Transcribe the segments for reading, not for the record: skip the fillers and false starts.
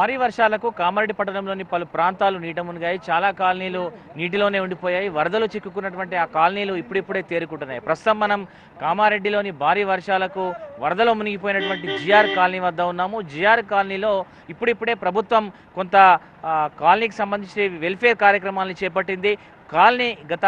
భారీ వర్షాలకు కామారెడ్డి పట్టణంలోని పలు ప్రాంతాలు నీట మునిగాయి. చాలా కాలనీలు నీటిలోనే ఉండిపోయాయి. వరదలు చిక్కుకున్నటువంటి ఆ కాలనీలు ఇప్పుడిప్పుడే తేరుకుంటున్నాయి. ప్రస్తుతం మనం కామారెడ్డిలోని భారీ వర్షాలకు వరదలో మునిగిపోయినటువంటి జిఆర్ కాలనీ వద్ద ఉన్నాము. జిఆర్ కాలనీలో ఇప్పుడిప్పుడే ప్రభుత్వం కొంత కాలనీకి సంబంధించి వెల్ఫేర్ కార్యక్రమాలను చేపట్టింది. కాలనీ గత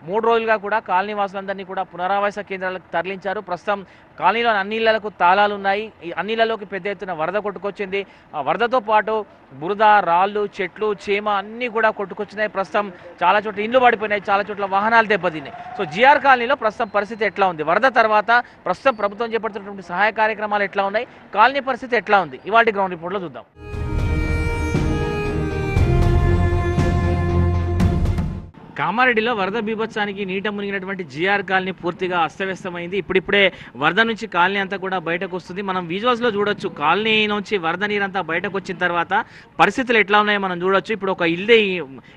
3 రోజులుగా కూడా కాలనీ వాసులందరినీ కూడా పునరావాస కేంద్రాలకు తరలించారు. ప్రస్తుతం కాలనీలో అన్ని ఇళ్లకు తాళాలు ఉన్నాయి. ఈ అన్ని ఇళ్లలోకి పెద్ద ఎత్తున వరద కొట్టుకొచ్చింది. ఆ వరదతో పాటు బురద, రాళ్ళు, చెట్లు, చీమ అన్నీ కూడా కొట్టుకొచ్చినాయి. ప్రస్తుతం చాలా చోట్ల ఇండ్లు పడిపోయినాయి, చాలా చోట్ల వాహనాలు దెబ్బతిన్నాయి. సో జిఆర్ కాలనీలో ప్రస్తుతం పరిస్థితి ఎట్లా ఉంది, వరద తర్వాత ప్రస్తుతం ప్రభుత్వం చేపడుతున్నటువంటి సహాయ కార్యక్రమాలు ఎట్లా ఉన్నాయి, కాలనీ పరిస్థితి ఎట్లా ఉంది, ఇవాళ గ్రౌండ్ రిపోర్ట్లో చూద్దాం. కామారెడ్డిలో వరద బీభత్సానికి నీట మునిగినటువంటి జిఆర్ కాలనీ పూర్తిగా అస్తవ్యస్తమైంది. ఇప్పుడిప్పుడే వరద నుంచి కాలనీ అంతా కూడా బయటకు వస్తుంది. మనం విజువల్స్లో చూడొచ్చు, కాలనీ నుంచి వరద నీరంతా బయటకు వచ్చిన తర్వాత పరిస్థితులు ఎట్లా ఉన్నాయో మనం చూడొచ్చు. ఇప్పుడు ఒక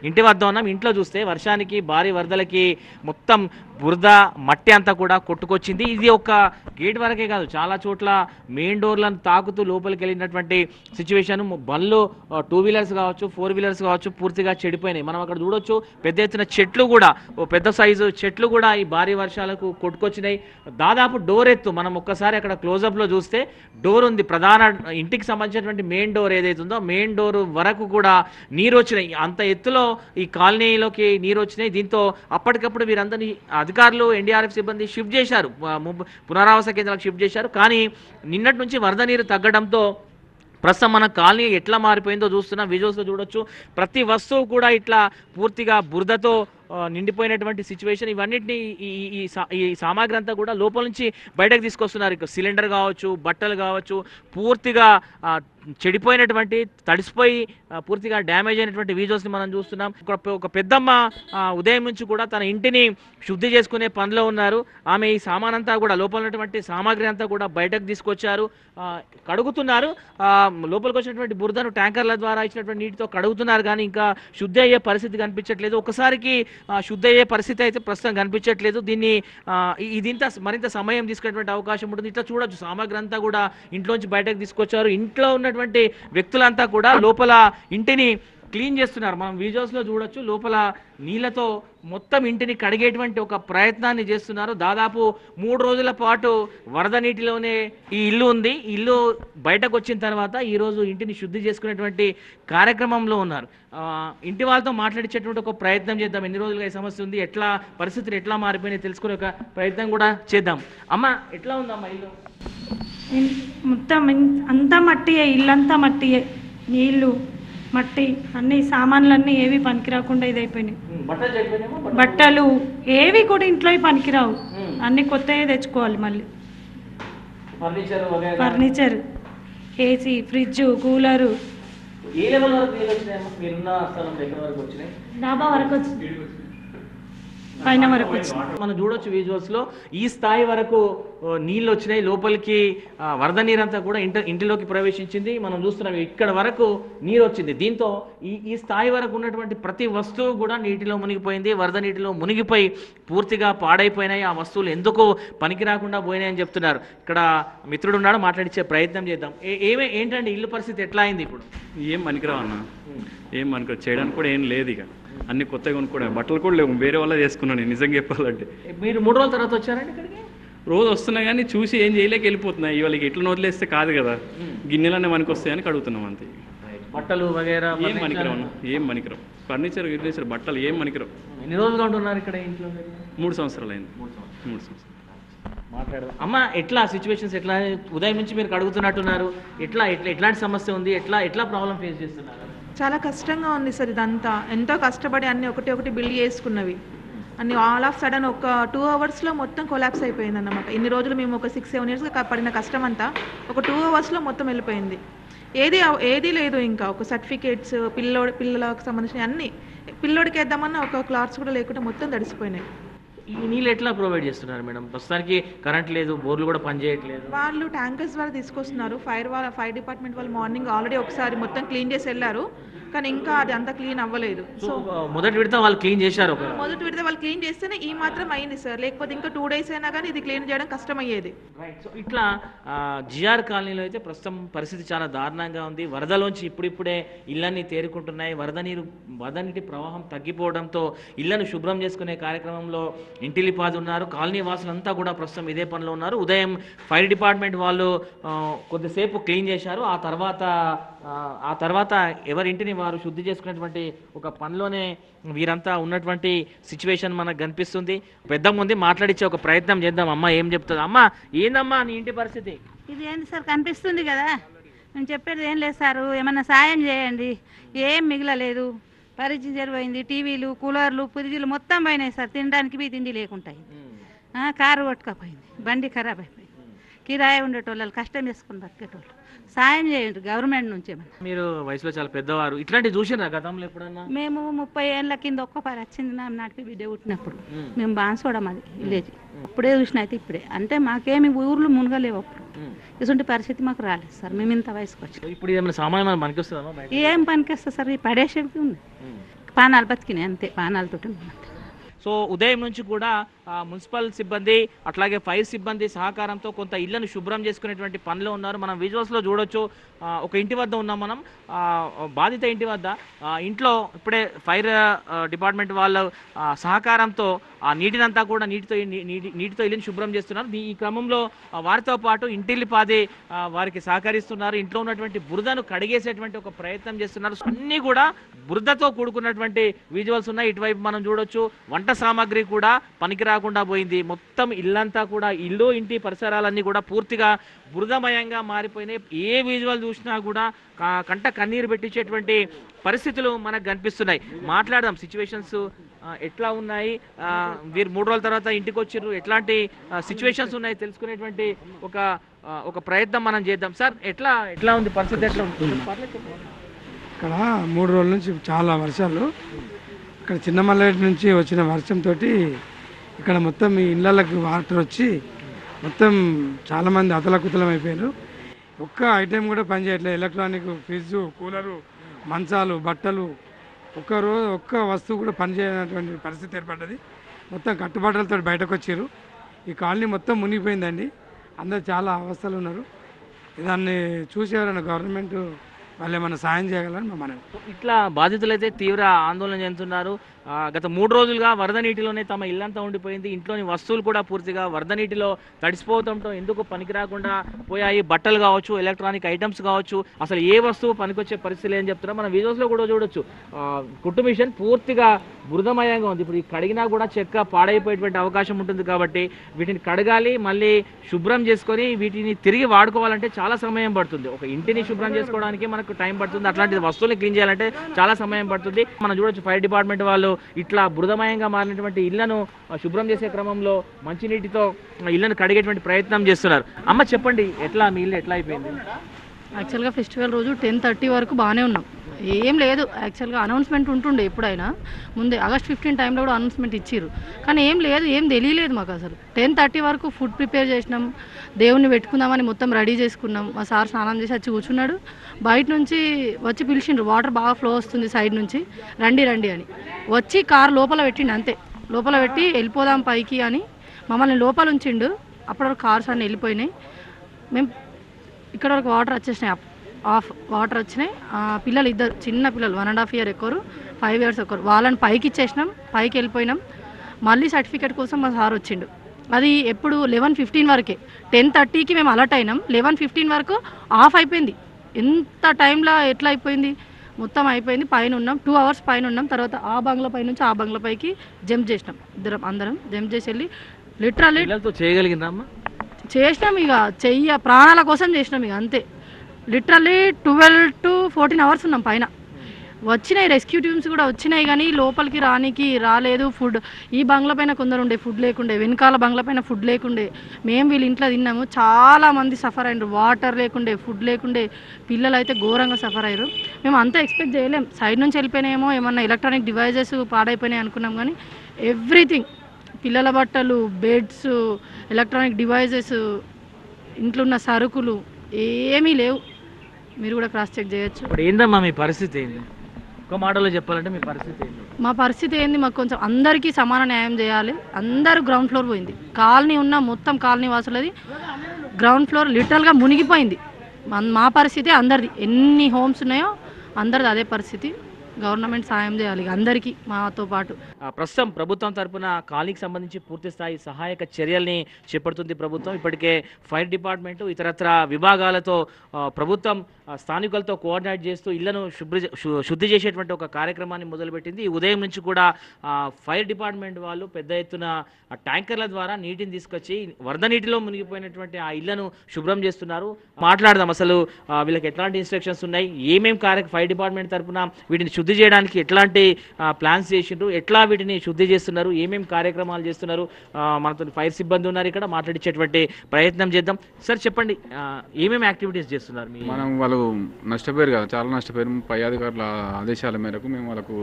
ఇంటి వద్ద ఉన్నాం. ఇంట్లో చూస్తే వర్షానికి, భారీ వరదలకి మొత్తం బురద, మట్టి అంతా కూడా కొట్టుకొచ్చింది. ఇది ఒక గేట్ వరకే కాదు, చాలా చోట్ల మెయిన్ డోర్లను తాకుతూ లోపలికి వెళ్ళినటువంటి సిచ్యువేషన్. బండ్లు 2 వీలర్స్ కావచ్చు, 4 వీలర్స్ కావచ్చు పూర్తిగా చెడిపోయినాయి. మనం అక్కడ చూడొచ్చు పెద్ద ఎత్తున చెట్లు కూడా, పెద్ద సైజు చెట్లు కూడా ఈ భారీ వర్షాలకు కొట్టుకొచ్చినాయి. దాదాపు డోర్ ఎత్తు మనం ఒక్కసారి అక్కడ క్లోజప్లో చూస్తే డోర్ ఉంది, ప్రధాన ఇంటికి సంబంధించినటువంటి మెయిన్ డోర్ ఏదైతే ఉందో మెయిన్ డోర్ వరకు కూడా నీరు వచ్చినాయి. అంత ఎత్తులో ఈ కాలనీలోకి నీరు వచ్చినాయి. దీంతో అప్పటికప్పుడు వీరందరినీ అధికారులు, ఎన్డీఆర్ఎఫ్ సిబ్బంది షిఫ్ట్ చేశారు, పునరావాస కేంద్రాలకు షిఫ్ట్ చేశారు. కానీ నిన్నటి నుంచి వరద నీరు తగ్గడంతో ప్రస్తుతం మన కాలనీ ఎట్లా మారిపోయిందో చూస్తున్నాం. విజువల్స్లో చూడొచ్చు, ప్రతి వస్తువు కూడా ఇట్లా పూర్తిగా బురదతో నిండిపోయినటువంటి సిచ్యువేషన్. ఇవన్నిటిని ఈ సామాగ్రి అంతా కూడా లోపల నుంచి బయటకు తీసుకొస్తున్నారు. ఇక సిలిండర్ కావచ్చు, బట్టలు కావచ్చు, పూర్తిగా చెడిపోయినటువంటి, తడిసిపోయి పూర్తిగా డ్యామేజ్ అయినటువంటి విజువల్స్ని మనం చూస్తున్నాం. ఒక పెద్దమ్మ ఉదయం నుంచి కూడా తన ఇంటిని శుద్ధి చేసుకునే పనిలో ఉన్నారు. ఆమె ఈ సామాన్ అంతా కూడా, లోపల ఉన్నటువంటి సామాగ్రి అంతా కూడా బయటకు తీసుకొచ్చారు, కడుగుతున్నారు. లోపలికి వచ్చినటువంటి బురదను ట్యాంకర్ల ద్వారా ఇచ్చినటువంటి నీటితో కడుగుతున్నారు. కానీ ఇంకా శుద్ధి అయ్యే పరిస్థితి కనిపించట్లేదు. ఒకసారికి శుద్ధి అయ్యే పరిస్థితి అయితే ప్రస్తుతం కనిపించట్లేదు. దీన్ని మరింత సమయం తీసుకునేటువంటి అవకాశం ఉంటుంది. ఇట్లా చూడొచ్చు, సామాగ్రి అంతా కూడా ఇంట్లోంచి బయటకు తీసుకొచ్చారు. ఇంట్లో ఉన్నటువంటి వ్యక్తులంతా కూడా లోపల ఇంటిని క్లీన్ చేస్తున్నారు. మనం విజువల్స్లో చూడొచ్చు, లోపల నీళ్ళతో మొత్తం ఇంటిని కడిగేటువంటి ఒక ప్రయత్నాన్ని చేస్తున్నారు. దాదాపు 3 రోజుల పాటు వరద నీటిలోనే ఈ ఇల్లు ఉంది. ఇల్లు బయటకు వచ్చిన తర్వాత ఈరోజు ఇంటిని శుద్ధి చేసుకునేటువంటి కార్యక్రమంలో ఉన్నారు. ఇంటి వాళ్ళతో మాట్లాడించేటువంటి ఒక ప్రయత్నం చేద్దాం. ఎన్ని రోజులుగా ఈ సమస్య ఉంది, ఎట్లా పరిస్థితులు ఎట్లా మారిపోయినాయి తెలుసుకునే ఒక ప్రయత్నం కూడా చేద్దాం. అమ్మ, ఎట్లా ఉందమ్మా ఇల్లు? మొత్తం అంతా మట్టియే, ఇల్లంతా మట్టియే, నీళ్ళు, మట్టి, అన్ని సామాన్లన్నీ ఏవి పనికిరాకుండా ఇదైపోయినాయి. బట్టలు ఏవి కూడా ఇంట్లో పనికిరావు, అన్ని కొత్తవి తెచ్చుకోవాలి. మళ్ళీ ఫర్నిచర్, ఏసీ, ఫ్రిడ్జ్, కూలరు. డాబా వరకు వచ్చింది, పైన వరకు వచ్చింది. మనం చూడొచ్చు విజువల్స్లో, ఈ స్థాయి వరకు నీళ్ళు వచ్చినాయి. లోపలికి వరద నీరంతా కూడా ఇంటిలోకి ప్రవేశించింది. మనం చూస్తున్నాం ఇక్కడ వరకు నీరు వచ్చింది. దీంతో ఈ స్థాయి వరకు ఉన్నటువంటి ప్రతి వస్తువు కూడా నీటిలో మునిగిపోయింది. వరద నీటిలో మునిగిపోయి పూర్తిగా పాడైపోయినాయి. ఆ వస్తువులు ఎందుకు పనికి రాకుండా పోయినాయని చెప్తున్నారు. ఇక్కడ మిత్రుడు ఉన్నాడు, మాట్లాడించే ప్రయత్నం చేద్దాం. ఏంటంటే ఇల్లు పరిస్థితి ఎట్లా అయింది ఇప్పుడు? ఏం పనికిరావు అన్న, ఏం పనికిరావు, చేయడానికి కూడా ఏం లేదు. ఇక అన్ని కొత్తగా కొనుక్కోవడం, బట్టలు కూడా లేవు, వేరే వాళ్ళ చేసుకున్నాను నిజంగా చెప్పాలంటే. మీరు 3 రోజుల తర్వాత వచ్చారండి ఇక్కడికి? రోజు వస్తున్నా కానీ చూసి ఏం చేయలేక వెళ్ళిపోతున్నాయి. ఇవాళకి ఎట్లా వదిలేస్తే కాదు కదా, గిన్నెలన్నీ మనకి వస్తాయని కడుగుతున్నాం అంతే. బట్టలు వగైరా ఏం పనికిరావు అన్న, ఏం పనికిరావు. ఫర్నిచర్, బట్టలు ఏం పనికిరావు. ఎన్ని రోజులుగా ఉంటున్నారు ఇక్కడ ఇంట్లో? 3 సంవత్సరాలు అయింది. 3 సంవత్సరాలు. మాట్లాడదాం. అమ్మ, ఎట్లా సిచ్యువేషన్స్ ఎట్లా? ఉదయం నుంచి మీరు కడుగుతున్నట్టున్నారు. ఎట్లాంటి సమస్య ఉంది, ఎట్లా ప్రాబ్లం ఫేస్ చేస్తున్నారు? చాలా కష్టంగా ఉంది సార్. ఇదంతా ఎంతో కష్టపడి అన్ని ఒకటి బిల్డ్ చేసుకున్నవి అన్ని ఆల్ ఆఫ్ సడన్ ఒక 2 అవర్స్లో మొత్తం కొలాప్స్ అయిపోయింది అన్నమాట. ఇన్ని రోజులు మేము ఒక 6-7 ఇయర్స్గా పడిన కష్టం అంతా ఒక 2 అవర్స్లో మొత్తం వెళ్ళిపోయింది. ఏది లేదు. ఇంకా ఒక సర్టిఫికేట్స్, పిల్లలకు సంబంధించిన అన్ని, పిల్లోడికి వేద్దామన్నా ఒక క్లాత్స్ కూడా లేకుండా మొత్తం తడిసిపోయినాయి. ఈ నీళ్ళు ఎట్లా ప్రొవైడ్ చేస్తున్నారు మేడం? ప్రస్తుతానికి కరెంట్ లేదు, బోర్లు కూడా పనిచేయట్లేదు. వాళ్ళు ట్యాంకర్స్ ద్వారా తీసుకొస్తున్నారు. ఫైర్ డిపార్ట్మెంట్ వాళ్ళు మార్నింగ్ ఆల్రెడీ ఒకసారి మొత్తం క్లీన్ చేసి వెళ్ళారు. కానీ ఇంకా అది అంతా క్లీన్ అవ్వలేదు. సో మొదటి విడత వాళ్ళు క్లీన్ చేశారు. మొదటి విడత వాళ్ళు క్లీన్ చేస్తేనే ఈ మాత్రం అయింది సార్, లేకపోతే ఇంకా 2 days అయినా కానీ ఇది క్లీన్ చేయడం కష్టమయ్యేది. రైట్. సో ఇట్లా జిఆర్ కాలనీలో అయితే ప్రస్తుతం పరిస్థితి చాలా దారుణంగా ఉంది. వరదలోంచి ఇప్పుడిప్పుడే ఇళ్ళన్నీ తేరుకుంటున్నాయి. వరద నీటి ప్రవాహం తగ్గిపోవడంతో ఇళ్లను శుభ్రం చేసుకునే కార్యక్రమంలో ఇంటిలిపాది ఉన్నారు. కాలనీ వాసులంతా కూడా ప్రస్తుతం ఇదే పనిలో ఉన్నారు. ఉదయం ఫైర్ డిపార్ట్మెంట్ వాళ్ళు కొద్దిసేపు క్లీన్ చేశారు. ఆ తర్వాత ఎవరింటిని వారు శుద్ధి చేసుకునేటువంటి ఒక పనిలోనే వీరంతా ఉన్నటువంటి సిచ్యువేషన్ మనకు కనిపిస్తుంది. పెద్ద ముందు మాట్లాడించే ఒక ప్రయత్నం చేద్దాం. అమ్మ ఏం చెప్తుంది? అమ్మ ఏందమ్మా నీ ఇంటి పరిస్థితి? ఇది ఏంది సార్, కనిపిస్తుంది కదా, నేను చెప్పేది ఏం లేదు సార్, ఏమన్నా సాయం చేయండి. ఏం మిగలలేదు, పరిచయం జరిపోయింది. టీవీలు, కూలర్లు, ఫ్రిడ్జ్లు మొత్తం పోయినాయి సార్. తినడానికి మీ తిండి లేకుంటాయి. కారు కొట్టుకపోయింది, బండి ఖరాబ్ అయిపోయింది. కిరాయి ఉండేటోళ్ళు, కష్టం చేసుకుని బతికేటోళ్ళు, సాయం చేయండి గవర్నమెంట్ నుంచి ఏమన్నా. మీరు వయసులో చాలా పెద్దవారు, ఇట్లాంటివి చూసినా గతంలో ఎప్పుడన్నా? మేము 30 ఏళ్ళ కింద ఒక్కపారి వచ్చింది నా నాటికి బిడ్డ పుట్టినప్పుడు. మేము బాన్సోడం అది విలేజ్. ఇప్పుడే చూసిన అయితే ఇప్పుడే, అంటే మాకేమి ఊర్లు మునగలేవు అప్పుడు. ఇటువంటి పరిస్థితి మాకు రాలేదు సార్, మేము ఇంత వయసుకు వచ్చాం. ఇప్పుడు ఏమైనా సామాన్యం పనికి వస్తుందా? ఏం పనికి వస్తుంది సార్, ఈ పడేసేది ఉంది. పానాలు బతికినాయి అంతే, పానాలతోటి. సో ఉదయం నుంచి కూడా మున్సిపల్ సిబ్బంది అట్లాగే ఫైర్ సిబ్బంది సహకారంతో కొంత ఇళ్లను శుభ్రం చేసుకునేటువంటి పనిలో ఉన్నారు. మనం విజువల్స్లో చూడొచ్చు. ఒక ఇంటి వద్ద ఉన్నాం మనం, బాధిత ఇంటి వద్ద. ఇంట్లో ఇప్పుడే ఫైర్ డిపార్ట్మెంట్ వాళ్ళ సహకారంతో ఆ నీటినంతా కూడా నీటితో ఇల్లుని శుభ్రం చేస్తున్నారు. ఈ క్రమంలో వారితో పాటు ఇంటిల్లిపాది వారికి సహకరిస్తున్నారు. ఇంట్లో ఉన్నటువంటి బురదను కడిగేసేటువంటి ఒక ప్రయత్నం చేస్తున్నారు. అన్నీ కూడా బురదతో కూడుకున్నటువంటి విజువల్స్ ఉన్నాయి. ఇటువైపు మనం చూడొచ్చు. వంట సామాగ్రి కూడా పనికి రాకుండా పోయింది. మొత్తం ఇల్లంతా కూడా, ఇల్లు ఇంటి పరిసరాలన్నీ కూడా పూర్తిగా బురదమయంగా మారిపోయినాయి. ఏ విజువల్ చూసినా కూడా కంట కన్నీరు పెట్టించేటువంటి పరిస్థితులు మనకు కనిపిస్తున్నాయి. మాట్లాడదాం సిచ్యువేషన్స్ ఎట్లా ఉన్నాయి, వీరు 3 రోజుల తర్వాత ఇంటికి వచ్చిర్రు, ఎట్లాంటి సిచ్యువేషన్స్ ఉన్నాయి తెలుసుకునేటువంటి ఒక ప్రయత్నం మనం చేద్దాం. సార్ ఎట్లా ఉంది పరిస్థితి? ఎట్లా ఉంది ఇక్కడ 3 రోజుల నుంచి చాలా వర్షాలు. ఇక్కడ చిన్నమల్లెటి నుంచి వచ్చిన వర్షంతో ఇక్కడ మొత్తం ఈ ఇళ్ళకి వాటర్ వచ్చి మొత్తం చాలామంది అతలకుతలం అయిపోయారు. ఒక్క ఐటెం కూడా పనిచేయట్లేదు. ఎలక్ట్రానిక్, ఫ్రిడ్జ్, కూలరు, మంచాలు, బట్టలు, ఒక్క వస్తువు కూడా పనిచేయనటువంటి పరిస్థితి ఏర్పడ్డది. మొత్తం కట్టుబట్టలతో బయటకు వచ్చారు. ఈ కాలనీ మొత్తం మునిగిపోయిందండి. అందరు చాలా అవస్థలు ఉన్నారు. దాన్ని చూసి ఎవరైనా గవర్నమెంట్ వాళ్ళు ఏమైనా సాయం చేయగలని మా మనవి. ఇట్లా బాధితులైతే తీవ్ర ఆందోళన చెందుతున్నారు. గత 3 రోజులుగా వరద నీటిలోనే తమ ఇల్లంతా ఉండిపోయింది. ఇంట్లోని వస్తువులు కూడా పూర్తిగా వరద నీటిలో తడిసిపోవడంతో ఎందుకు పనికి రాకుండా పోయాయి. బట్టలు కావచ్చు, ఎలక్ట్రానిక్ ఐటమ్స్ కావచ్చు, అసలు ఏ వస్తువు పనికొచ్చే పరిస్థితి లేని చెప్తున్నారు. మన వీడియోస్లో కూడా చూడొచ్చు. కుట్టు మిషన్ పూర్తిగా బురదమయంగా ఉంది. ఇప్పుడు ఈ కడిగినా కూడా చెక్క పాడైపోయేటువంటి అవకాశం ఉంటుంది. కాబట్టి వీటిని కడగాలి, మళ్ళీ శుభ్రం చేసుకొని వీటిని తిరిగి వాడుకోవాలంటే చాలా సమయం పడుతుంది. ఒక ఇంటిని శుభ్రం చేసుకోవడానికి మనకు టైం పడుతుంది. అట్లాంటి వస్తువులు క్లీన్ చేయాలంటే చాలా సమయం పడుతుంది. మనం చూడొచ్చు ఫైర్ డిపార్ట్మెంట్ వాళ్ళు ఇట్లా బురదమయంగా మారినటువంటి ఇళ్లను శుభ్రం చేసే క్రమంలో మంచినీటితో ఇళ్లను కడిగేటువంటి ప్రయత్నం చేస్తున్నారు. అమ్మ చెప్పండి, మీ ఇల్లు ఎట్లా అయిపోయింది? యాక్చువల్గా ఫెస్టివల్ రోజు 10:30 వరకు బాగానే ఉన్నాం. ఏం లేదు, యాక్చువల్గా అనౌన్స్మెంట్ ఉంటుండే ఎప్పుడైనా. ముందే August 15 టైంలో కూడా అనౌన్స్మెంట్ ఇచ్చిర్రు, కానీ ఏం లేదు, ఏం తెలియలేదు మాకు అసలు. 10:30 వరకు ఫుడ్ ప్రిపేర్ చేసినాం, దేవుణ్ణి పెట్టుకుందామని మొత్తం రెడీ చేసుకున్నాం. మా సార్ స్నానం చేసి వచ్చి కూర్చున్నాడు. బయట నుంచి వచ్చి పిలిచిండ్రు, వాటర్ బాగా ఫ్లో వస్తుంది సైడ్ నుంచి, రండి అని వచ్చి కారు లోపల పెట్టిండు. అంతే, లోపల పెట్టి వెళ్ళిపోదాం పైకి అని మమ్మల్ని లోపల ఉంచిండు. అప్పటి వరకు కార్స్ అన్నీ వెళ్ళిపోయినాయి. మేము ఇక్కడ వరకు వాటర్ వచ్చేసినాయి, వాటర్ వచ్చినాయి. పిల్లలు ఇద్దరు చిన్న పిల్లలు, 1.5 year ఒకరు, 5 years ఒకరు, వాళ్ళని పైకి ఇచ్చేసినాం. పైకి వెళ్ళిపోయినాం. మళ్ళీ సర్టిఫికేట్ కోసం మా సార్ వచ్చిండు. అది ఎప్పుడు 11:15 వరకే. 10:30కి మేము అలర్ట్ అయినాం. 11:15 వరకు ఆఫ్ అయిపోయింది. ఎంత టైంలో ఎట్లా అయిపోయింది, మొత్తం అయిపోయింది. పైన ఉన్నాం, 2 hours పైన ఉన్నాం. తర్వాత ఆ బంగ్లా పై నుంచి ఆ బంగ్లా పైకి జంప్ చేసినాం. అందరం జంప్ చేసి వెళ్ళి లిటరల్లీ చేయగలిగిందమ్మా, చేసినాం. ఇక ప్రాణాల కోసం చేసినాం. ఇక అంతే, లిటరల్లీ 12 to 14 hours ఉన్నాం పైన. వచ్చినాయి రెస్క్యూ టీమ్స్ కూడా వచ్చినాయి, కానీ లోపలికి రాలేదు. ఫుడ్ ఈ బంగ్లా పైన కొందరు ఉండే, ఫుడ్ లేకుండే. వెనకాల బంగ్లా పైన ఫుడ్ లేకుండే. మేము వీళ్ళ ఇంట్లో తిన్నాము. చాలా మంది సఫర్ అయ్యారు. వాటర్ లేకుండే, ఫుడ్ లేకుండే. పిల్లలు అయితే ఘోరంగా సఫర్ అయ్యారు. మేము అంతా ఎక్స్పెక్ట్ చేయలేం. సైడ్ నుంచి వెళ్ళిపోయినాయేమో, ఏమన్నా ఎలక్ట్రానిక్ డివైజెస్ పాడైపోయినాయి అనుకున్నాం, కానీ ఎవ్రీథింగ్, పిల్లల బట్టలు, బెడ్స్, ఎలక్ట్రానిక్ డివైజెస్, ఇంట్లో ఉన్న సరుకులు ఏమీ లేవు. మీరు కూడా క్రాస్ చెక్ చేయొచ్చు. ఇప్పుడు ఏందమ్మా మీ పరిస్థితి ఏంది? ఒక మాటలో చెప్పాలంటే మీ పరిస్థితి ఏంటి? మా పరిస్థితి ఏంది, మాకు కొంచెం అందరికీ సమాన న్యాయం చేయాలి. అందరూ గ్రౌండ్ ఫ్లోర్ పోయింది, కాలనీ ఉన్న మొత్తం కాలనీ వాసులది గ్రౌండ్ ఫ్లోర్ లిటరల్గా మునిగిపోయింది. మా పరిస్థితి అందరిది, ఎన్ని హోమ్స్ ఉన్నాయో అందరిది అదే పరిస్థితి. గవర్నమెంట్ సాయం చేయాలి అందరికీ మాతో పాటు. ప్రస్తుతం ప్రభుత్వం తరపున కాలనీకి సంబంధించి పూర్తి స్థాయి సహాయక చర్యల్ని చేపడుతుంది ప్రభుత్వం. ఇప్పటికే ఫైర్ డిపార్ట్మెంటు ఇతరత్ర విభాగాలతో ప్రభుత్వం స్థానికులతో కోఆర్డినేట్ చేస్తూ ఇళ్లను శుద్ధి చేసేటువంటి ఒక కార్యక్రమాన్ని మొదలుపెట్టింది. ఈ ఉదయం నుంచి కూడా ఫైర్ డిపార్ట్మెంట్ వాళ్ళు పెద్ద ఎత్తున ట్యాంకర్ల ద్వారా నీటిని తీసుకొచ్చి వరద నీటిలో మునిగిపోయినటువంటి ఆ ఇళ్లను శుభ్రం చేస్తున్నారు. మాట్లాడదాం అసలు వీళ్ళకి ఎట్లాంటి ఇన్స్ట్రక్షన్స్ ఉన్నాయి, ఏమేం ఫైర్ డిపార్ట్మెంట్ తరపున వీటిని శుద్ధి చేయడానికి ఎట్లాంటి ప్లాన్స్ చేసిండ్రు, ఎట్లా వీటిని శుద్ధి చేస్తున్నారు, ఏమేమి కార్యక్రమాలు చేస్తున్నారు. మనతో ఫైర్ సిబ్బంది ఉన్నారు ఇక్కడ, మాట్లాడించేటువంటి ప్రయత్నం చేద్దాం. సార్ చెప్పండి, ఏమేమి యాక్టివిటీస్ చేస్తున్నారు? మనం వాళ్ళు నష్టపోయారు కదా, చాలా నష్టపోయారు. పై అధికారుల ఆదేశాల మేరకు మేము వాళ్ళకు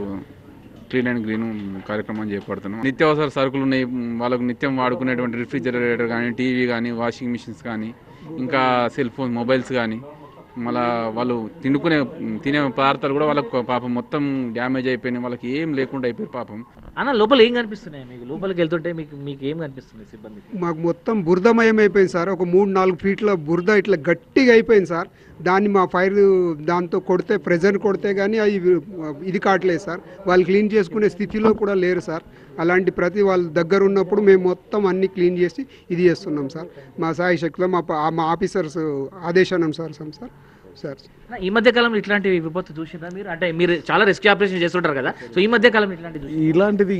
క్లీన్ అండ్ గ్రీన్ కార్యక్రమం చేపడుతున్నాం. నిత్యావసర సరుకులు ఉన్నాయి, వాళ్ళకు నిత్యం వాడుకునేటువంటి రిఫ్రిజిరేటర్ కానీ, టీవీ కానీ, వాషింగ్ మిషన్స్ కానీ, ఇంకా సెల్ ఫోన్ మొబైల్స్ కానీ, మళ్ళీ వాళ్ళు తినే పదార్థాలు కూడా వాళ్ళకు పాపం మొత్తం డ్యామేజ్ అయిపోయినాయి. వాళ్ళకి ఏం లేకుండా అయిపోయారు పాపం. అన్న లోపల ఏం కనిపిస్తున్నాయి మీకు? లోపలికి వెళ్తుంటే మీకు ఏం కనిపిస్తుంది సిబ్బంది? మాకు మొత్తం బురదమయం అయిపోయింది సార్. ఒక 3-4 ఫీట్ల బురద ఇట్లా గట్టిగా అయిపోయింది సార్. దాన్ని మా ఫైర్ దాంతో కొడితే, ప్రెజర్ కొడితే కానీ అవి ఇది కావట్లేదు సార్. వాళ్ళు క్లీన్ చేసుకునే స్థితిలో కూడా లేరు సార్. అలాంటి ప్రతి వాళ్ళ దగ్గర ఉన్నప్పుడు మేము మొత్తం అన్ని క్లీన్ చేసి ఇది చేస్తున్నాం సార్. మా సాయి శక్తిలో మా ఆఫీసర్స్ ఆదేశానుసారం సార్. సార్ ఈ మధ్య కాలంలో ఇట్లాంటి విపత్తు చూసిందా మీరు? అంటే మీరు చాలా రెస్క్యూ ఆపరేషన్ చేస్తుంటారు కదా, సో ఈ మధ్య కాలంలో ఇలాంటిది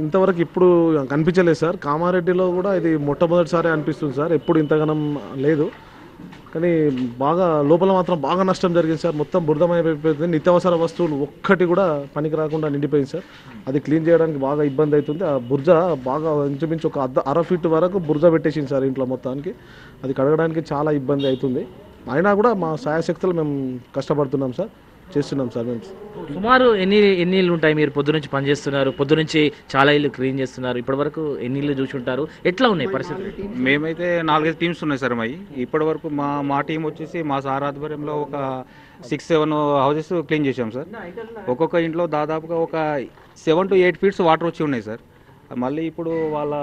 ఇంతవరకు ఇప్పుడు కనిపించలేదు సార్. కామారెడ్డిలో కూడా ఇది మొట్టమొదటిసారి అనిపిస్తుంది సార్. ఎప్పుడు ఇంతగానం లేదు, కానీ బాగా లోపల మాత్రం బాగా నష్టం జరిగింది సార్. మొత్తం బురదమైపోయింది. నిత్యావసర వస్తువులు ఒక్కటి కూడా పనికి రాకుండా నిండిపోయింది సార్. అది క్లీన్ చేయడానికి బాగా ఇబ్బంది అవుతుంది. ఆ బురద బాగా ఇంచుమించు ఒక అర ఫీట్ వరకు బురద పెట్టేసింది సార్ ఇంట్లో మొత్తానికి. అది కడగడానికి చాలా ఇబ్బంది అవుతుంది. అయినా కూడా మా సాయశక్తులు మేము కష్టపడుతున్నాం సార్, చేస్తున్నాం సార్. మేము సుమారు ఎన్ని ఇళ్ళు ఉంటాయి? మీరు పొద్దు నుంచి పనిచేస్తున్నారు, పొద్దు నుంచి చాలా ఇల్లు క్లీన్ చేస్తున్నారు, ఇప్పటి వరకు ఎన్ని ఇళ్ళు చూసి ఉంటారు, ఎట్లా ఉన్నాయి పరిస్థితి? మేమైతే 4-5 టీమ్స్ ఉన్నాయి సార్. ఇప్పటి వరకు మా టీం వచ్చేసి మా సార్ ఆధ్వర్యంలో ఒక 6-7 హౌసెస్ క్లీన్ చేసాం సార్. ఒక్కొక్క ఇంట్లో దాదాపుగా ఒక 7 to 8 ఫీట్స్ వాటర్ వచ్చి ఉన్నాయి సార్. మళ్ళీ ఇప్పుడు వాళ్ళ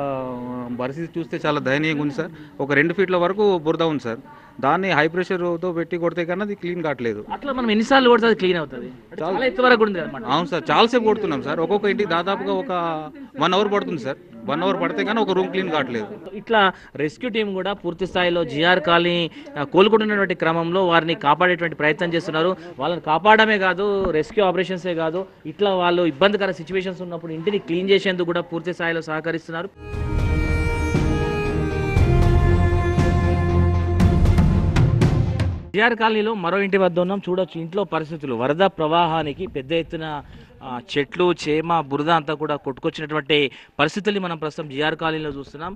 పరిస్థితి చూస్తే చాలా దయనీయంగా ఉంది సార్. ఒక 2 ఫీట్ల వరకు బురద ఉంది సార్. దాన్ని హై ప్రెషర్తో పెట్టి కొడితే కన్నా అది క్లీన్ కావట్లేదు. అట్లా మనం ఎన్నిసార్లు కొడితే అది క్లీన్ అవుతుంది? చాలా ఎత్తు వరకు ఉంది అన్నమాట. అవును సార్, చాలాసేపు కొడుతున్నాం సార్. ఒక్కొక్క ఇంటికి దాదాపుగా ఒక 1 అవర్ పడుతుంది సార్. 1 అవర్ పడితే కానీ ఒక రూమ్ క్లీన్ కావట్లేదు. ఇట్లా రెస్క్యూ టీం కూడా పూర్తి స్థాయిలో జిఆర్ కాలనీ కోలుకుంటున్నటువంటి క్రమంలో వారిని కాపాడేటువంటి ప్రయత్నం చేస్తున్నారు. వాళ్ళని కాపాడమే కాదు, రెస్క్యూ ఆపరేషన్సే కాదు, ఇట్లా వాళ్ళు ఇబ్బందికర సిచ్యువేషన్స్ ఉన్నప్పుడు ఇంటిని క్లీన్ చేసేందుకు కూడా పూర్తి స్థాయిలో సహకరిస్తున్నారు. జిఆర్ కాలనీలో మరో ఇంటి వద్ద ఉన్నాం. చూడొచ్చు ఇంట్లో పరిస్థితులు. వరద ప్రవాహానికి పెద్ద ఎత్తున చెట్లు, చేమ, బురద అంతా కూడా కొట్టుకొచ్చినటువంటి పరిస్థితుల్ని మనం ప్రస్తుతం జిఆర్ కాలనీలో చూస్తున్నాం.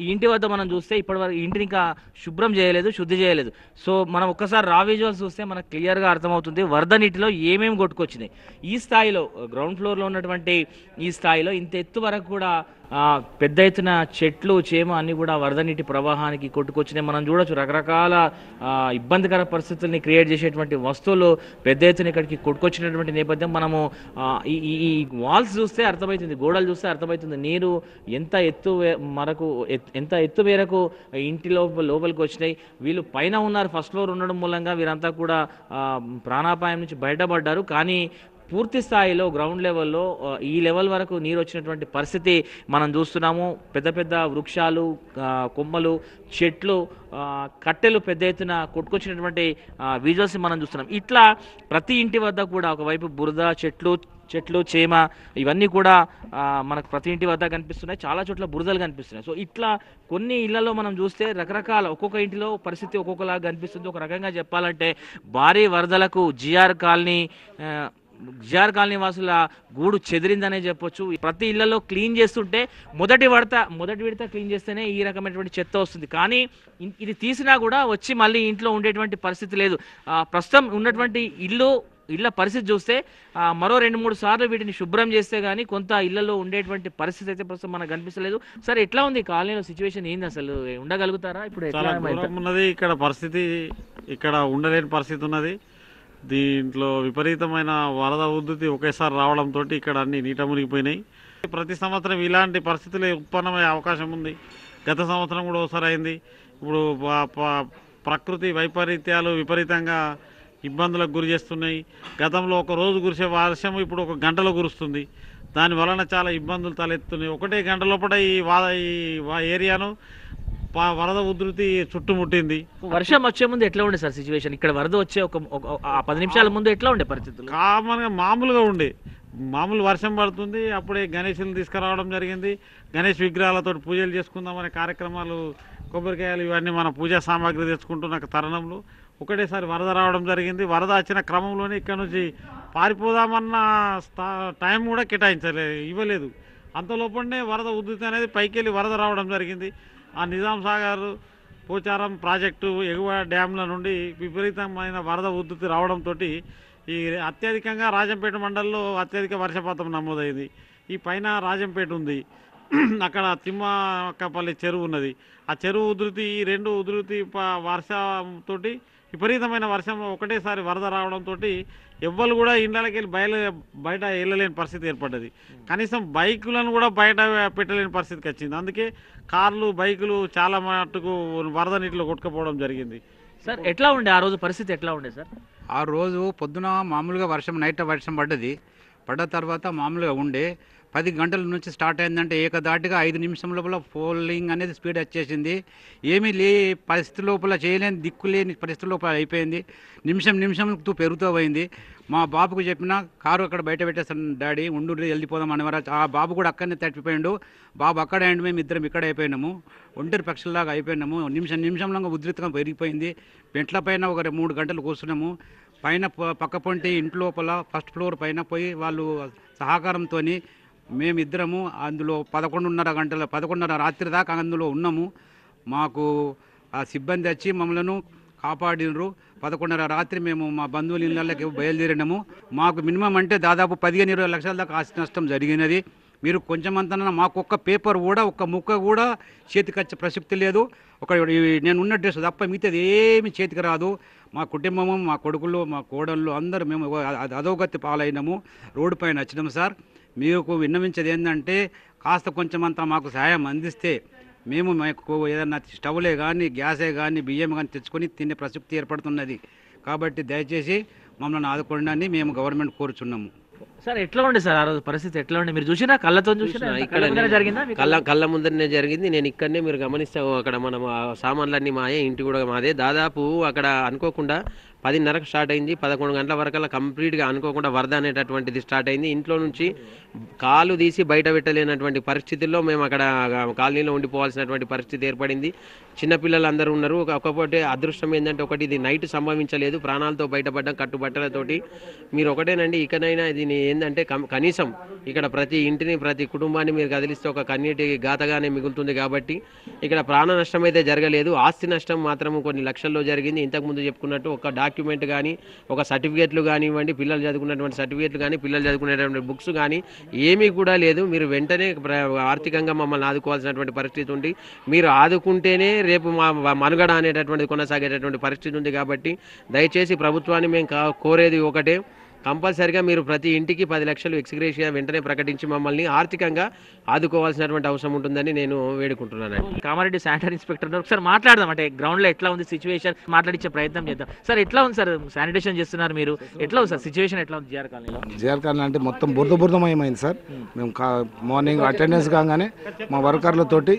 ఈ ఇంటి వద్ద మనం చూస్తే ఇప్పటివరకు ఇంటిని ఇంకా శుభ్రం చేయలేదు, శుద్ధి చేయలేదు. సో మనం ఒక్కసారి రా విజువల్స్ చూస్తే మనకు క్లియర్గా అర్థమవుతుంది వరద నీటిలో ఏమేమి కొట్టుకొచ్చినాయి. ఈ స్థాయిలో గ్రౌండ్ ఫ్లోర్లో ఉన్నటువంటి ఈ స్థాయిలో ఇంత ఎత్తు వరకు కూడా పెద్ద ఎత్తున చెట్లు, చేమ అన్నీ కూడా వరద నీటి ప్రవాహానికి కొట్టుకొచ్చినాయి. మనం చూడొచ్చు రకరకాల ఇబ్బందికర పరిస్థితుల్ని క్రియేట్ చేసేటువంటి వస్తువులు పెద్ద ఎత్తున ఇక్కడికి కొట్టుకొచ్చినటువంటి నేపథ్యం మనము ఈ వాల్స్ చూస్తే అర్థమవుతుంది, గోడలు చూస్తే అర్థమవుతుంది నీరు ఎంత ఎత్తు మేరకు ఇంటి లోపలికి వచ్చినాయి. వీళ్ళు పైన ఉన్నారు, ఫస్ట్ ఫ్లోర్ ఉండడం మూలంగా వీరంతా కూడా ప్రాణాపాయం నుంచి బయటపడ్డారు. కానీ పూర్తి స్థాయిలో గ్రౌండ్ లెవెల్లో ఈ లెవెల్ వరకు నీరు వచ్చినటువంటి పరిస్థితి మనం చూస్తున్నాము. పెద్ద పెద్ద వృక్షాలు, కొమ్మలు, చెట్లు, కట్టెలు పెద్ద ఎత్తున కొట్టుకొచ్చినటువంటి విజువల్స్ మనం చూస్తున్నాం. ఇట్లా ప్రతి ఇంటి వద్ద కూడా ఒకవైపు బురద, చెట్లు, చేమ ఇవన్నీ కూడా మనకు ప్రతి ఇంటి వద్ద కనిపిస్తున్నాయి. చాలా చోట్ల బురదలు కనిపిస్తున్నాయి. సో ఇట్లా కొన్ని ఇళ్లలో మనం చూస్తే రకరకాల ఒక్కొక్క ఇంటిలో పరిస్థితి ఒక్కొక్కలాగా కనిపిస్తుంది. ఒక రకంగా చెప్పాలంటే భారీ వరదలకు జిఆర్ కాలనీ వాసుల గూడు చెదిరిందనే చెప్పొచ్చు. ప్రతి ఇళ్లలో క్లీన్ చేస్తుంటే మొదటి విడత క్లీన్ చేస్తేనే ఈ రకమైనటువంటి చెత్త వస్తుంది. కానీ ఇది తీసినా కూడా వచ్చి మళ్ళీ ఇంట్లో ఉండేటువంటి పరిస్థితి లేదు. ప్రస్తుతం ఉన్నటువంటి ఇళ్ళ పరిస్థితి చూస్తే మరో 2-3 సార్లు వీటిని శుభ్రం చేస్తే కానీ కొంత ఇళ్లలో ఉండేటువంటి పరిస్థితి అయితే ప్రస్తుతం మనకు కనిపిస్తలేదు. సరే, ఎట్లా ఉంది కాలనీలో సిచ్యువేషన్? ఏంది అసలు? ఉండగలుగుతారా ఇప్పుడు? ఉన్నది ఇక్కడ పరిస్థితి, ఇక్కడ ఉండలేని పరిస్థితి ఉన్నది. దీంట్లో విపరీతమైన వరద ఉధృతి ఒకేసారి రావడంతో ఇక్కడ అన్ని నీట మునిగిపోయినాయి. ప్రతి సంవత్సరం ఇలాంటి పరిస్థితులు ఉత్పన్నమయ్యే అవకాశం ఉంది. గత సంవత్సరం కూడా ఒకసారి అయింది. ఇప్పుడు ప్రకృతి వైపరీత్యాలు విపరీతంగా ఇబ్బందులకు గురి చేస్తున్నాయి. గతంలో ఒక రోజు కురిసే వర్షం ఇప్పుడు ఒక గంటలో కురుస్తుంది. దాని వలన చాలా ఇబ్బందులు తలెత్తున్నాయి. ఒకటే గంట లోపల ఈ ఏరియాను వరద ఉధృతి చుట్టుముట్టింది. వర్షం వచ్చే ముందు ఎట్లా ఉండే సార్ సిచ్యువేషన్? ఇక్కడ వరద వచ్చే ఒక 10 నిమిషాల ముందు ఎట్లా ఉండే పరిస్థితులు? కామన్గా మామూలుగా ఉండే, మామూలు వర్షం పడుతుంది. అప్పుడే గణేషులను తీసుకురావడం జరిగింది. గణేష్ విగ్రహాలతో పూజలు చేసుకుందామనే కార్యక్రమాలు, కొబ్బరికాయలు ఇవన్నీ మన పూజా సామాగ్రి తెచ్చుకుంటున్న తరుణంలో ఒకటేసారి వరద రావడం జరిగింది. వరద వచ్చిన క్రమంలోనే ఇక్కడ నుంచి పారిపోదామన్న టైం కూడా ఇవ్వలేదు. అంతలోపలనే వరద ఉధృతి అనేది పైకి వెళ్ళి వరద రావడం జరిగింది. ఆ నిజాం సాగర్, పోచారం ప్రాజెక్టు, ఎగువ డ్యాంల నుండి విపరీతమైన వరద ఉధృతి రావడంతో ఈ అత్యధికంగా రాజంపేట మండలంలో అత్యధిక వర్షపాతం నమోదైంది. ఈ పైన రాజంపేట ఉంది, అక్కడ తిమ్మక్కపల్లి చెరువు ఉన్నది. ఆ చెరువు ఉధృతి, ఈ రెండు ఉధృతి వర్షంతో విపరీతమైన వర్షం ఒకటేసారి వరద రావడంతో ఎవ్వరు కూడా ఇళ్ళకి వెళ్ళి బయట వెళ్ళలేని పరిస్థితి ఏర్పడ్డది. కనీసం బైకులను కూడా బయట పెట్టలేని పరిస్థితికి వచ్చింది. అందుకే కార్లు, బైకులు చాలా మటుకు వరద నీటిలో కొట్టుకుపోవడం జరిగింది. సార్ ఎట్లా ఉండే ఆ రోజు పరిస్థితి? ఎట్లా ఉండే సార్? ఆ రోజు పొద్దున మామూలుగా నైట్ వర్షం పడ్డ తర్వాత మామూలుగా ఉండే 10 గంటల నుంచి స్టార్ట్ అయిందంటే ఏకదాటిగా 5 నిమిషం లోపల పోలింగ్ అనేది స్పీడ్ వచ్చేసింది. ఏమీ పరిస్థితి లోపల చేయలేని దిక్కులేని పరిస్థితి లోపల అయిపోయింది. నిమిషంతో పెరుగుతూ పోయింది. మా బాబుకు చెప్పిన కారు అక్కడ బయట పెట్టేస్తాను డాడీ, ఉండు వెళ్ళిపోదాం అనేవారు. ఆ బాబు కూడా అక్కడనే తప్పిపోయాడు. బాబు అక్కడ అండి, మేము ఇద్దరం ఇక్కడ అయిపోయినాము, ఒంటరి పక్షుల్లాగా అయిపోయినాము. నిమిషంలో ఉధృతంగా పెరిగిపోయింది. పెంట్ల పైన ఒక 3 గంటలు కూర్చున్నాము. పైన పక్క పొంటి ఇంటి లోపల ఫస్ట్ ఫ్లోర్ పైన పోయి వాళ్ళు సహకారంతో మేమిద్దరము అందులో 11:30 రాత్రి దాకా అందులో ఉన్నాము. మాకు ఆ సిబ్బంది వచ్చి మమ్మల్ని కాపాడినరు. 11:30 రాత్రి మేము మా బంధువుల ఇళ్ళకి బయలుదేరినాము. మాకు మినిమం అంటే దాదాపు 15-20 లక్షల దాకా ఆస్తి నష్టం జరిగినది. మీరు కొంచెమంతా మాకు ఒక్క పేపర్ కూడా, ఒక్క ముక్క కూడా చేతికి వచ్చే ప్రసక్తి లేదు. నేను ఉన్న డ్రెస్ తప్ప మిగతాది ఏమి చేతికి రాదు. మా కుటుంబము, మా కొడుకులు, మా కోడళ్ళు అందరూ మేము అధోగతి పాలైనాము. రోడ్డు పైన వచ్చినాము. సార్, మీకు విన్నవించేది ఏంటంటే కాస్త కొంచెమంతా మాకు సహాయం అందిస్తే మేము మాకు ఏదన్నా స్టవ్లే కానీ, గ్యాసే కానీ, బియ్యం కానీ తెచ్చుకొని తినే ప్రసక్తి ఏర్పడుతున్నది. కాబట్టి దయచేసి మమ్మల్ని ఆదుకోండి అని మేము గవర్నమెంట్ కోరుచున్నాము. సార్ ఎట్లా ఉండే సార్ ఆ రోజు పరిస్థితి? ఎట్లా ఉండే? మీరు చూసినా కళ్ళతో చూసినా? ఇక్కడ జరిగిందా? కళ్ళ ముందరనే జరిగింది. నేను ఇక్కడనే, మీరు గమనిస్తాము, అక్కడ మనం సామాన్లన్నీ మాయే, ఇంటి కూడా మాదే. దాదాపు అక్కడ అనుకోకుండా 10:30కు స్టార్ట్ అయింది. 11 గంటల వరకల్లా కంప్లీట్గా అనుకోకుండా వరద అనేటటువంటిది స్టార్ట్ అయింది. ఇంట్లో నుంచి కాలు తీసి బయట పెట్టలేనటువంటి పరిస్థితుల్లో మేము అక్కడ కాలనీలో ఉండిపోవాల్సినటువంటి పరిస్థితి ఏర్పడింది. చిన్నపిల్లలు అందరూ ఉన్నారు. ఒకటి అదృష్టం ఏంటంటే ఇది నైట్ సంభవించలేదు, ప్రాణాలతో బయటపడ్డం కట్టుబట్టలతోటి. మీరు ఒకటేనండి, ఇకనైనా దీన్ని ఏంటంటే కనీసం ఇక్కడ ప్రతి ఇంటిని, ప్రతి కుటుంబాన్ని మీరు కదిలిస్తే ఒక కన్నీటి గాథగానే మిగులుతుంది. కాబట్టి ఇక్కడ ప్రాణ నష్టం అయితే జరగలేదు, ఆస్తి నష్టం మాత్రం కొన్ని లక్షల్లో జరిగింది. ఇంతకుముందు చెప్పుకున్నట్టు ఒక డాక్యుమెంట్ కానీ, ఒక సర్టిఫికేట్లు కానివ్వండి, పిల్లలు చదువుకున్నటువంటి సర్టిఫికేట్లు కానీ, పిల్లలు చదువుకునేటువంటి బుక్స్ కానీ ఏమీ కూడా లేదు. మీరు వెంటనే ఆర్థికంగా మమ్మల్ని ఆదుకోవాల్సినటువంటి పరిస్థితి ఉంది. మీరు ఆదుకుంటేనే రేపు మా మనుగడ అనేటటువంటిది కొనసాగేటటువంటి పరిస్థితి ఉంది. కాబట్టి దయచేసి ప్రభుత్వాన్ని మేము కోరేది ఒకటే, కంపల్సరిగా మీరు ప్రతి ఇంటికి 10 లక్షలు ఎక్స్గ్రేషియా వెంటనే ప్రకటించి మమ్మల్ని ఆర్థికంగా ఆదుకోవాల్సినటువంటి అవసరం ఉంటుందని నేను వేడుకుంటున్నానండి. కామారెడ్డి శానిటరీ ఇన్స్పెక్టర్ ఒకసారి మాట్లాడదాం, అంటే గ్రౌండ్లో ఎట్లా ఉంది సిచ్యువేషన్ మాట్లాడించే ప్రయత్నం చేద్దాం. సార్ ఎట్లా ఉంది సార్? శానిటేషన్ చేస్తున్నారు మీరు, ఎట్లా ఉంది సార్ సిచ్యువేషన్? ఎట్లా ఉంది జిఆర్ కాలనీలో? జిఆర్ కాలనీ అంటే మొత్తం బురదమయమైంది సార్. మేము మార్నింగ్ అటెండెన్స్ కాగానే మా వర్కర్లతోటి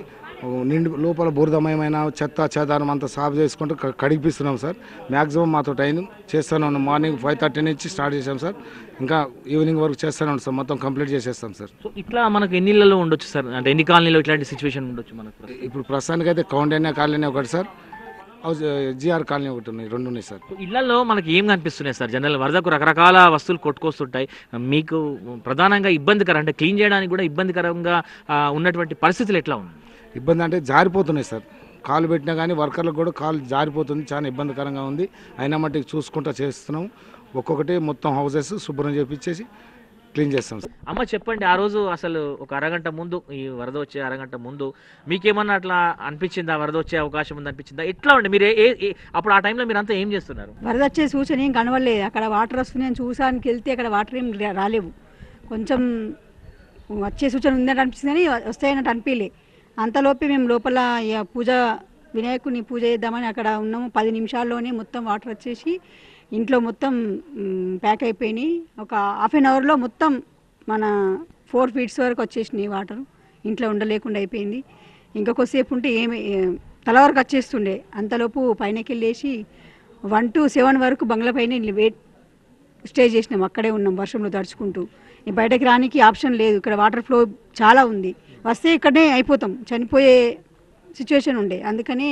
లోపల బురదమయమైన చెత్త చెదారం అంతా సాఫ్ చేసుకుంటూ కడిగిపిస్తున్నాం సార్. మ్యాక్సిమం మాతో అయింది, చేస్తూనే ఉన్నాం. మార్నింగ్ 5:30 నుంచి స్టార్ట్ చేసాం సార్, ఇంకా ఈవినింగ్ వరకు చేస్తూనే ఉన్నాం సార్. మొత్తం కంప్లీట్ చేసేస్తాం సార్. సో ఇట్లా మనకు ఎన్ని ఇళ్లలో ఉండొచ్చు సార్, అంటే ఎన్ని కాలనీలో ఇట్లాంటి సిచ్యువేషన్ ఉండొచ్చు మనకు? ఇప్పుడు ప్రస్తుతానికి అయితే కౌండేనా కాలనీ ఒకటి సార్, జిఆర్ కాలనీ ఒకటి ఉన్నాయి, 2 ఉన్నాయి సార్. ఇళ్లలో మనకి ఏం కనిపిస్తున్నాయి సార్? జనరల్ వరదకు రకరకాల వస్తువులు కొట్టుకొస్తుంటాయి. మీకు ప్రధానంగా ఇబ్బందికరం, అంటే క్లీన్ చేయడానికి కూడా ఇబ్బందికరంగా ఉన్నటువంటి పరిస్థితులు ఎట్లా ఉన్నాయి? ఇబ్బంది అంటే జారిపోతున్నాయి సార్. కాలు పెట్టినా కానీ వర్కర్లకు కూడా కాలు జారిపోతుంది, చాలా ఇబ్బందికరంగా ఉంది. అయినా మట్టికి చూసుకుంటూ చేస్తున్నాం. ఒక్కొక్కటి మొత్తం హౌసెస్ శుభ్రం చేపించేసి క్లీన్ చేస్తాం సార్. అమ్మ చెప్పండి, ఆ రోజు అసలు ఒక అరగంట ముందు, ఈ వరద వచ్చే అరగంట ముందు మీకేమన్నా అట్లా అనిపించిందా? వరద వచ్చే అవకాశం ఉంది అనిపించిందా? ఎట్లా ఉండి మీరు అప్పుడు ఆ టైంలో మీరు అంతా ఏం చేస్తున్నారు? వరద వచ్చే సూచన ఏం కనవలేదు. అక్కడ వాటర్ వస్తున్నాయని చూసానికి వెళ్తే అక్కడ వాటర్ ఏం రాలేవు. కొంచెం వచ్చే సూచన ఉందని అనిపిస్తుంది కానీ వస్తాయన్నట్టు అనిపించలే. అంతలోపే మేము లోపల వినాయకుని పూజ చేద్దామని అక్కడ ఉన్నాము. 10 నిమిషాల్లోనే మొత్తం వాటర్ వచ్చేసి ఇంట్లో మొత్తం ప్యాక్ అయిపోయినాయి. ఒక హాఫ్ అన్ అవర్లో మొత్తం మన 4 ఫీట్స్ వరకు వచ్చేసినాయి వాటర్. ఇంట్లో ఉండలేకుండా అయిపోయింది. ఇంకా కొద్దిసేపు ఉంటే తల వరకు వచ్చేస్తుండే. అంతలోపు పైనకి వెళ్ళేసి 1 to 7 వరకు బంగ్లా పైన స్టే చేసినాం. అక్కడే ఉన్నాం వర్షంలో తడుచుకుంటూ. బయటకు రానికి ఆప్షన్ లేదు. ఇక్కడ వాటర్ ఫ్లో చాలా ఉంది. వస్తే ఇక్కడనే అయిపోతాం, చనిపోయే సిచ్యువేషన్ ఉండే. అందుకని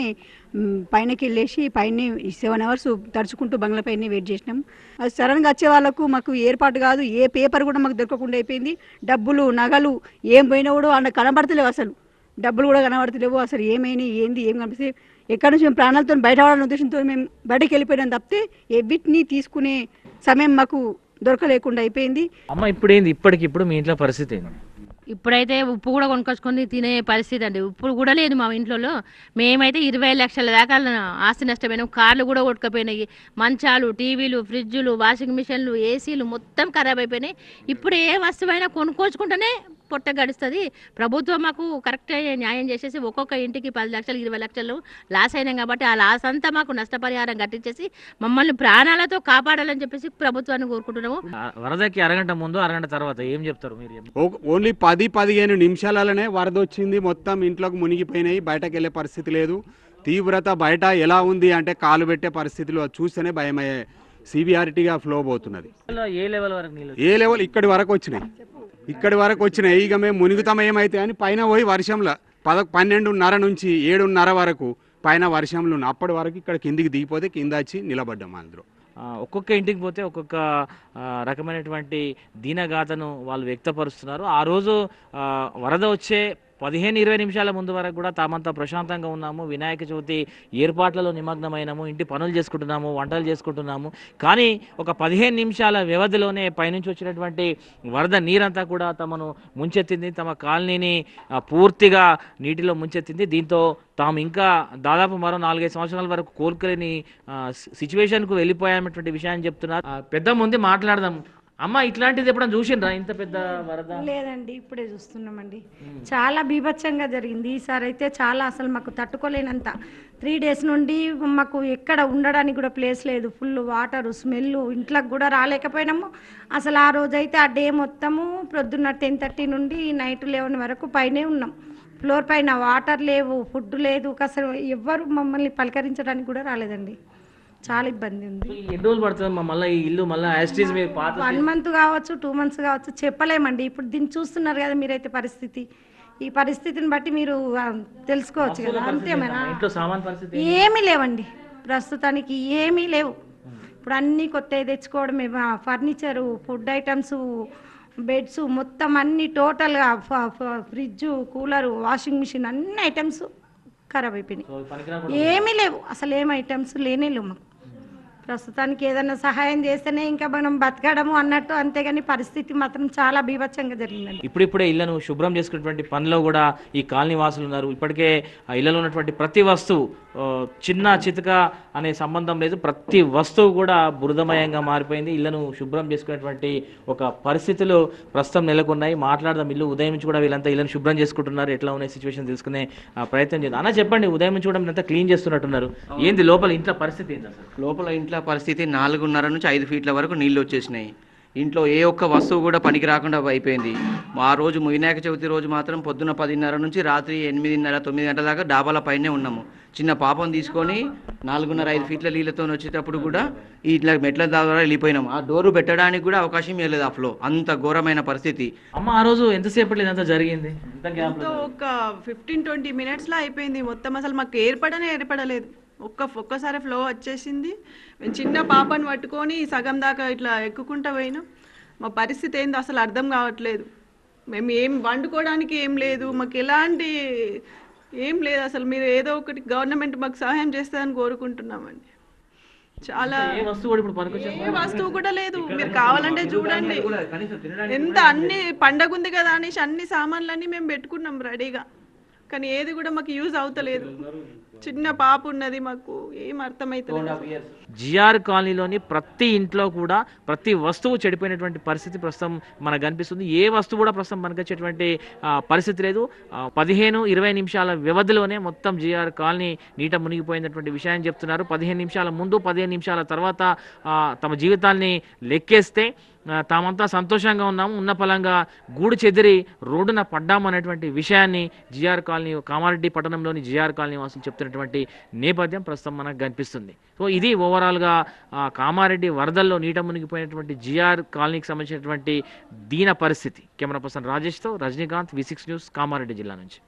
పైనకి వెళ్ళేసి పైన 7 అవర్స్ తడుచుకుంటూ బంగ్లా పైన వెయిట్ చేసినాం. అది సడన్గా వచ్చే వాళ్ళకు మాకు ఏర్పాటు కాదు. ఏ పేపర్ కూడా మాకు దొరకకుండా అయిపోయింది. డబ్బులు నగలు ఏం పోయినా కూడా అక్కడ కనబడతలేవు. అసలు డబ్బులు కూడా కనబడతలేవు. అసలు ఏమైనా ఏం కనిపిస్తే ఎక్కడి నుంచి మేము ప్రాణాలతో బయట పడాలనే ఉద్దేశంతో మేము బయటకు వెళ్ళిపోయినాం తప్పితే వీటిని తీసుకునే సమయం మాకు దొరకలేకుండా అయిపోయింది. అమ్మ ఇప్పుడు ఏంది, ఇప్పటికిప్పుడు మీ ఇంట్లో పరిస్థితి ఏంది? ఇప్పుడైతే ఉప్పు కూడా కొనుక్కొచ్చుకొని తినే పరిస్థితి అండి. ఉప్పు కూడా లేదు మా ఇంట్లో. మేమైతే 20 లక్షల దాకా ఆస్తి నష్టపోయినాం. కార్లు కూడా కొట్టుకుపోయినాయి. మంచాలు, టీవీలు, ఫ్రిడ్జులు, వాషింగ్ మిషన్లు, ఏసీలు మొత్తం ఖరాబ్ అయిపోయినాయి. ఇప్పుడు ఏ వస్తువైనా కొనుక్కోచుకుంటేనే పొట్ట గడుస్తుంది. ప్రభుత్వం మాకు కరెక్ట్ న్యాయం చేసేసి ఒక్కొక్క ఇంటికి 10 లక్షలు 20 లక్షలు లాస్ అయినాం కాబట్టి ఆ లాస్ అంతా మాకు నష్టపరిహారం కట్టించేసి మమ్మల్ని ప్రాణాలతో కాపాడాలని చెప్పేసి ప్రభుత్వాన్ని కోరుకుంటున్నాము. వరదకి అరగంట ముందు అరగంట తర్వాత ఏం చెప్తారు మీరు? ఓన్లీ 10-15 నిమిషాలనే వరద వచ్చింది. మొత్తం ఇంట్లోకి మునిగిపోయినాయి. బయటకు వెళ్ళే పరిస్థితి లేదు. తీవ్రత బయట ఎలా ఉంది అంటే కాలు పెట్టే పరిస్థితిలో చూస్తేనే భయమయ్యే సివియారిటీగా ఫ్లో పోతున్నది. ఏ లెవెల్ వరకు నీళ్ళు? ఏ లెవెల్ ఇక్కడి వరకు వచ్చినాయి. ఇక మేము మునిగుతాం ఏమైతే అని పైన పోయి వర్షంలో 12:30 నుంచి 7:30 వరకు పైన వర్షంలో అప్పటి వరకు ఇక్కడ కిందికి దిగిపోతే కింద వచ్చి నిలబడ్డాం. అందులో ఒక్కొక్క ఇంటికి పోతే ఒక్కొక్క రకమైనటువంటి దీనగాథను వాళ్ళు వ్యక్తపరుస్తున్నారు. ఆ రోజు వరద వచ్చే 15-20 నిమిషాల ముందు వరకు కూడా తామంతా ప్రశాంతంగా ఉన్నాము. వినాయక చవితి ఏర్పాట్లలో నిమగ్నమైనాము. ఇంటి పనులు చేసుకుంటున్నాము, వంటలు చేసుకుంటున్నాము. కానీ ఒక 15 నిమిషాల వ్యవధిలోనే పైనుంచి వచ్చినటువంటి వరద నీరంతా కూడా తమను ముంచెత్తింది. తమ కాలనీని పూర్తిగా నీటిలో ముంచెత్తింది. దీంతో తాము ఇంకా దాదాపు మరో 4-5 సంవత్సరాల వరకు కోలుకోలేని సిచ్యువేషన్కు వెళ్ళిపోయామన్నటువంటి విషయాన్ని చెప్తున్నారు. పెద్ద ముందు మాట్లాడదాం. అమ్మ, ఇట్లాంటిది ఎప్పుడైనా చూసిండ్రా ఇంత పెద్ద వరద? లేదండి, ఇప్పుడే చూస్తున్నామండి. చాలా బీభత్సంగా జరిగింది ఈసారి అయితే. చాలా అసలు మాకు తట్టుకోలేనంత. 3 days నుండి మాకు ఎక్కడ ఉండడానికి కూడా ప్లేస్ లేదు. ఫుల్ వాటరు, స్మెల్, ఇంట్లోకి కూడా రాలేకపోయినాము. అసలు ఆ రోజైతే ఆ డే మొత్తము ప్రొద్దున్న 10:30 నుండి నైట్ 11 వరకు పైనే ఉన్నాం. ఫ్లోర్ పైన వాటర్ లేవు, ఫుడ్ లేదు. అసలు ఎవ్వరు మమ్మల్ని పలకరించడానికి కూడా రాలేదండి. చాలా ఇబ్బంది ఉంది. ఎన్ని రోజులు పడుతుంది మళ్ళీ ఈ ఇల్లు మళ్ళీ యాస్టీస్ మీరు పాత 1 month కావచ్చు, 2 months కావచ్చు, చెప్పలేమండి. ఇప్పుడు దీన్ని చూస్తున్నారు కదా మీరైతే పరిస్థితి. ఈ పరిస్థితిని బట్టి మీరు తెలుసుకోవచ్చు కదా. అంతేమేనా? ఇంట్లో సామాన్ పరిస్థితి ఏమీ లేవండి, ప్రస్తుతానికి ఏమీ లేవు. ఇప్పుడు అన్నీ కొత్తవి తెచ్చుకోవడమే. ఫర్నిచరు, ఫుడ్ ఐటమ్స్, బెడ్స్ మొత్తం అన్నీ టోటల్గా ఫ్రిడ్జు, కూలరు, వాషింగ్ మిషన్ అన్ని ఐటమ్స్ ఖరాబ్ అయిపోయినాయి. ఏమీ లేవు, అసలు ఏం ఐటమ్స్ లేనే లేవు మాకు. ప్రస్తుతానికి ఏదైనా సహాయం చేస్తేనే ఇంకా మనం బతకడము అన్నట్టు, అంతేగాని పరిస్థితి మాత్రం చాలా బీభత్సంగా జరిగిందండి. ఇప్పుడిప్పుడే ఇళ్లను శుభ్రం చేసుకునేటువంటి పనిలో కూడా ఈ కాలనీ వాసులు ఉన్నారు. ఇప్పటికే ఆ ఇళ్లలో ఉన్నటువంటి ప్రతి వస్తువు, చిన్న చితక అనే సంబంధం లేదు, ప్రతి వస్తువు కూడా బురదమయంగా మారిపోయింది. ఇళ్లను శుభ్రం చేసుకునేటువంటి ఒక పరిస్థితులు ప్రస్తుతం నెలకొన్నాయి. మాట్లాడదాం. ఇల్లు ఉదయం నుంచి కూడా వీళ్ళంతా ఇళ్లను శుభ్రం చేసుకుంటున్నారు. ఎట్లా ఉన్నాయి సిచ్యువేషన్ తెలుసుకునే ప్రయత్నం చేద్దాం. అన్న చెప్పండి, ఉదయం నుంచి కూడా మీరంతా క్లీన్ చేస్తున్నట్టున్నారు. ఏంది లోపల ఇంట్లో పరిస్థితి ఏంటి అసలు? లోపల ఇంట్లో పరిస్థితి 4.5 నుంచి 5 feet వరకు నీళ్ళు వచ్చేసినాయి. ఇంట్లో ఏ ఒక్క వస్తువు కూడా పనికి రాకుండా అయిపోయింది. ఆ రోజు వినాయక చవితి రోజు మాత్రం పొద్దున 10:30 నుంచి రాత్రి 8:30-9 గంటల దాకా డాబాల పైనే ఉన్నాము. చిన్న పాపం తీసుకొని 4.5-5 feet నీళ్ళతో వచ్చేటప్పుడు కూడా ఇట్లా మెట్ల ద్వారా వెళ్ళిపోయినాము. ఆ డోరు పెట్టడానికి కూడా అవకాశం ఇవ్వలేదు. ఆ ఫ్లో అంత ఘోరమైన పరిస్థితి. అమ్మ, ఆ రోజు ఎంతసేపట్లో ఇదంతా జరిగింది? ఒక 15-20 minutesలో అయిపోయింది మొత్తం. అసలు మాకు ఏర్పడలేదు. ఒక్కసారి ఫ్లో వచ్చేసింది. మేము చిన్న పాపను పట్టుకొని సగం దాకా ఇట్లా ఎక్కుకుంటా పోయినాం. మా పరిస్థితి ఏందో అసలు అర్థం కావట్లేదు. మేము ఏం వండుకోవడానికి ఏం లేదు, మాకు ఎలాంటి ఏం లేదు అసలు. మీరు ఏదో ఒకటి గవర్నమెంట్ మాకు సహాయం చేస్తుందని కోరుకుంటున్నామండి. చాలా ఏ వస్తువు కూడా ఇప్పుడు పనికొచ్చేది ఏ వస్తువు కూడా లేదు. మీరు కావాలంటే చూడండి, ఎంత అన్ని పండగ ఉంది కదా అనేసి అన్ని సామాన్లన్నీ మేము పెట్టుకున్నాం రెడీగా, కానీ ఏది కూడా మాకు యూజ్ అవుతలేదు. చిన్న పాప ఉన్నది, మాకు ఏం అర్థమైతలేదు. జిఆర్ కాలనీలోని ప్రతి ఇంట్లో కూడా ప్రతి వస్తువు చెడిపోయినటువంటి పరిస్థితి ప్రస్తుతం మనకు కనిపిస్తుంది. ఏ వస్తువు కూడా ప్రస్తుతం పనికొచ్చేటువంటి పరిస్థితి లేదు. 15-20 నిమిషాల వ్యవధిలోనే మొత్తం జిఆర్ కాలనీ నీట మునిగిపోయినటువంటి విషయాన్ని చెప్తున్నారు. 15 నిమిషాల ముందు 15 నిమిషాల తర్వాత తమ జీవితాల్ని లెక్కేస్తే తామంతా సంతోషంగా ఉన్నాము, ఉన్న పలంగా గూడు చెదిరి రోడ్డున పడ్డామనేటువంటి విషయాన్ని జిఆర్ కాలనీ కామారెడ్డి పట్టణంలోని జిఆర్ కాలనీ వాసులు చెప్తున్నటువంటి నేపథ్యం ప్రస్తుతం మనకు కనిపిస్తుంది. సో ఇది ఓవరాల్గా కామారెడ్డి వరదల్లో నీట మునిగిపోయినటువంటి జిఆర్ కాలనీకి సంబంధించినటువంటి దీన పరిస్థితి. కెమెరా పర్సన్ రాజేష్తో రజనీకాంత్, V6 న్యూస్, కామారెడ్డి జిల్లా నుంచి.